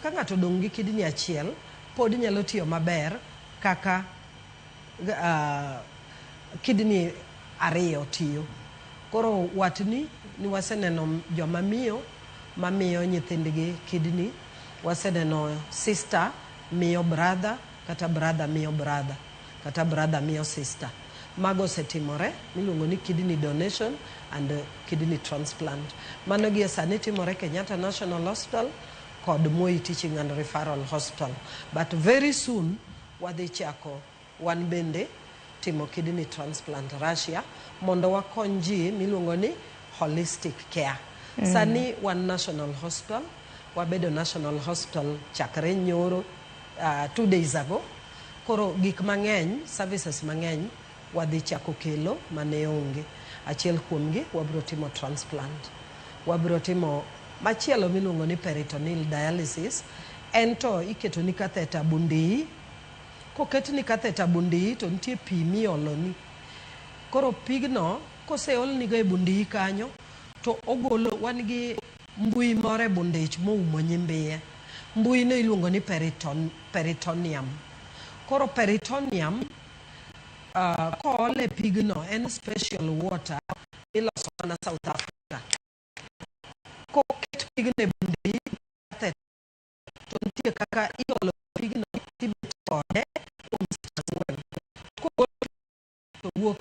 ka ng'ato dong' gi kidney achiel pod nyalo tiyo maber kaka kidney ariyo tiyo. Koro watni ni waseneno joma miyo mamiyo nyithindgi kidney, waseneno sister miyo brother kata brother miyo brother kata brother miyo sister. Mago osetimore miluongo ni kidney donation and kidney transplant. Mano gi sani timore Kenyatta National Hospital kod Moi Teaching and Referral Hospital. But very soon wadhi chako wan bende timo kidney transplant Russia mondo wakony ji miluongo ni holistic care. Sani wan National Hospital, wabedo National Hospital chakre nyoro 2 days ago. Koro gik mang'eny, services mang'eny wadhi chako kelo mane onge. Achiel kuomgi wabro timo transplant. Wabro timo machielo miluongo ni peritoneal dialysis. Ento iketo ni catheter bundi. Koket ni catheter bundi to nitie pi mioloni. Koro pigno koseol ni go e bundi kanyo to ogolo wan gi mbui more bundich moumo nyimbiye. Mbui no iluongo ni peritoneum. Koro peritoneum koole pigno en special water iloso mana South Africa. Koket pigno e bundi to nitie kaka iolo pigno tibet kode kuom seche ang'wen. Kogol to wuok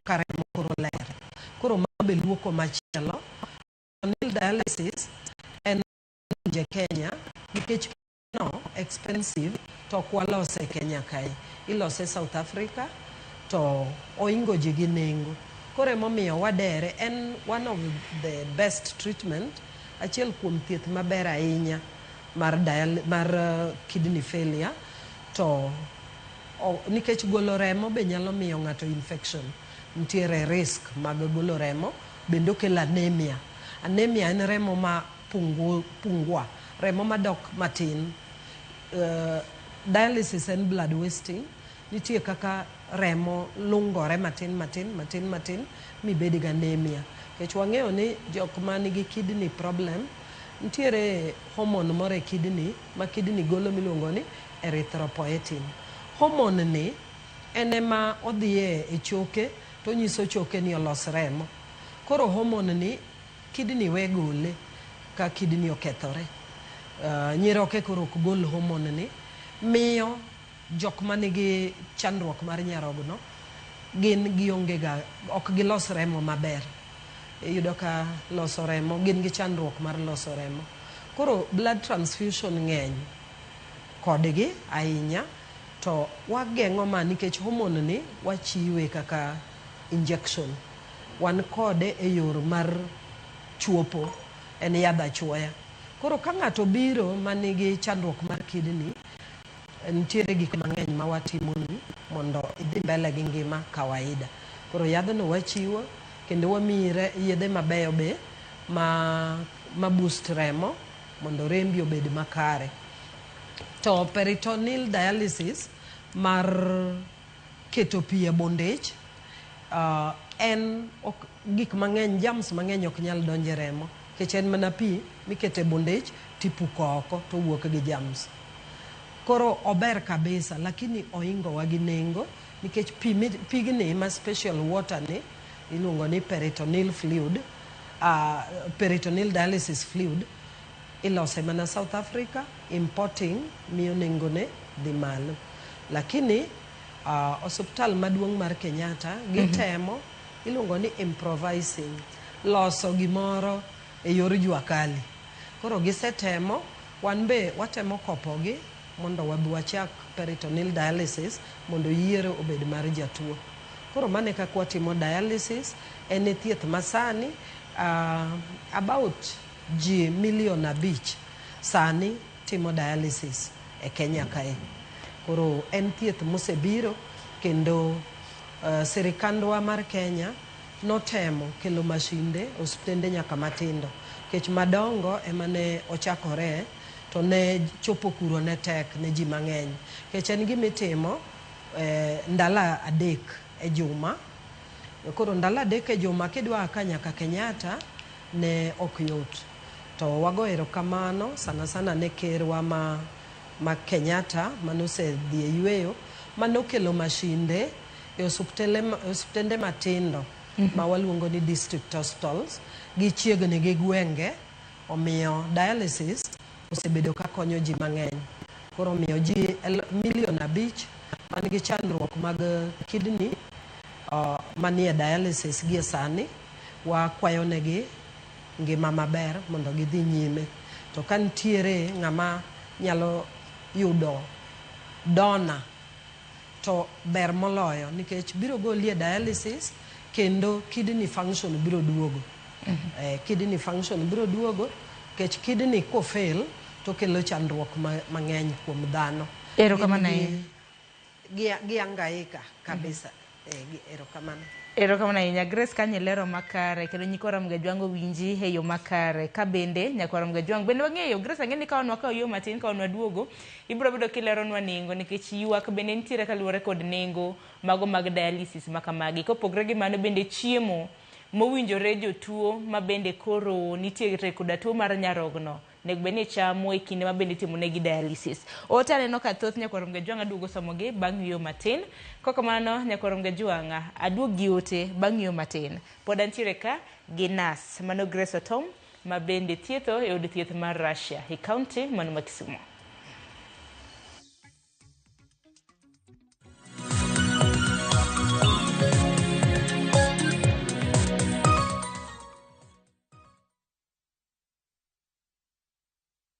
karemo koro ler. Koro mabe luoko machielo. Peritoneal dialysis en je Kenya nikech no expensive to kwalose Kenya kae. Ilose South Africa to oingo ji gi nengo. Koro emomiyo wadere en one of the best treatment, achiel kuom thieth maber ahinya mar kidney failure to nikech golo remo be nyalo miyo ng'ato infection. Ntiere risk mag golo remo bendo kelo anemia. Anemia en remo ma pungua, remo madok matin. Dialysis en blood wasting. Nitie kaka remo lungore matin mibed gi anemia. Kech wang'eyo ni jok manigi kidney problem ntiere hormone moro e kidney ma kidney golo miluongo ni erythropoietin. Hormone ni en ema odhiye e choke to nyiso choke ni olos remo. Koro hormone ni kidney we gole ka kidney okethore. Nyiroke koro ok gol hormone ni, miyo jok manigi chandruok mar nyarogno gin gionge ga ok gilos remo maber. Iyudo ka loso remo gin gi chandruok mar loso remo. Koro blood transfusion ng'eny kodgi ahinya to wageng'o ma nikech hormone ni wachiwe kaka injection. Wan kode e yor mar chuopo, en yadh achuoya. Koro ka ng'ato biro manigi chandruok mar kidney, nitiere gik mang'eny ma watimoni mondo idhi mbele gi ngima kawaida. Koro yadhno wachiwo kendo wamiyi yedhe mabeyo be ma boost remo mondo rembi obed makare. To peritoneal dialysis mar keto pi e bondage en gik mang'eny, germs mang'eny ok nyal donje remo. Kech en mana pi mikete bondage tipuko oko to wuok gi germs. Koro ober kabisa lakini oingo wa gi nengo nikech pigni ma special water ni iluongo ni peritoneal fluid, peritoneal dialysis fluid ilose mana South Africa. Importing miyo nengone dhi malo. Lakini osuptal maduong' mar Kenyatta gitemo iluongo ni improvising, loso gimoro e yor jua kali. Koro gisetemo, wan be watemo kopogi mondo wabi wachak peritoneal dialysis mondo yiero obed mar jatuo. Koro mane kaka watimo dialysis en thieth masani about ji 5 million sani timo dialysis e Kenya kae. Koro en thieth mosebiro kendo sirikandwa mar Kenya notemo kelo mashinde osiptende nyaka matindo. Kech madongo emane ochakore to ne chopo kuro ne tek ne ji mang'eny. Kech en gimitimo ndala adek e juma. Koro ndalo adek e juma kidwa ka nyaka Kenyatta ne ok yot. To wago erokamano sana sana ne kerwa ma Kenyatta manosedhi e yweyo manokelo mashinde e osuptende matindo ma waluongo ni district hospitals gi chiegni gi gwenge, omiyo dialysis osebedo ka konyo ji mang'eny. Koro omiyo ji 5 million man gi chandruok mag kidney manie dialysis gi sani wakwayo negi ngima maber mondo gidhi nyime. To ka nitiere ng'ama nyalo yudo dona to ber moloyo, nikech biro golie dialysis kendo kidney function biro duogo. Kidney function biro duogo kech kidney ko fail to kelo chandruok mang'eny kuom dhano. Erokamano gi angaika kabisa. Erokamano. Erokamano ahinya Grace Kanye lero makare kendo nyikwa Ramgajwang winji e yo makare ka bende nyakwa Ramgajwang bende wang'eyo Grace ang'eni ka wanwa ka yo matin ka wanwa duogo ibiro bedo kileronwa nengo nikech ywak bende nitiere kaluwore kod nengo mago mag dialysis makamagi kopogre gi mano bende chiemo mowinjore jotuo ma bende koro nitiere koda tuo mar nyarogno nego bende chamo e kinde ma bende timo negi dialysis. Ota neno ka thoth nyakwa Ramgajwang aduogo somogi bang' yo matin. Kokamano nyakwa Ramgajwang aduogi ote bang' yo matin. Pod antiere ka gi nas mano Grace Otom ma bende thietho e od thieth mar Russia e kaunti mano ma Kisumu.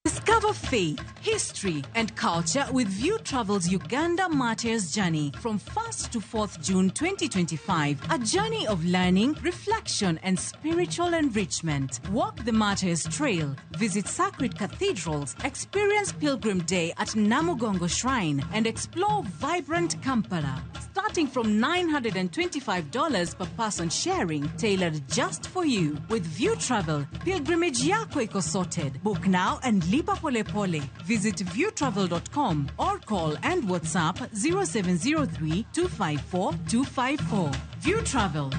Discover faith, history, and culture with View Travel's Uganda Martyrs Journey from 1st to 4th June 2025. A journey of learning, reflection, and spiritual enrichment. Walk the Martyrs Trail, visit sacred cathedrals, experience Pilgrim Day at Namugongo Shrine, and explore vibrant Kampala. Starting from $925 per person sharing, tailored just for you. With View Travel, pilgrimage yako iko sorted. Book now and lipa pole pole. Visit viewtravel.com or call and WhatsApp 0703 254 254. View Travel.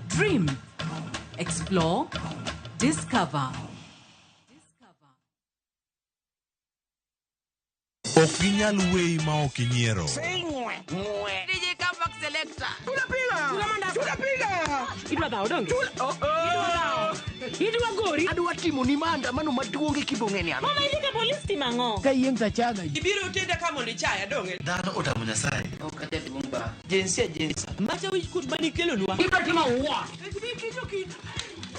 Dream. Explore. Discover. Okinyal wei ma okinyiero. DJ Kapak Selector. Tunapiga. Idwa dhao donge? Idwa gori? Adwa timo ni maandamano maduong' e Kibong'eni ano. Mama ilika polisi timang'o. Ka yieng' tachaga. Ibiro utenda kama ni chaya donge. Dhano otamo Nyasaye. Okate dumba. Jinsia. Macha wich kut bani kelo nwa. Ibiro timo what?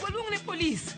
Waluong ne polis.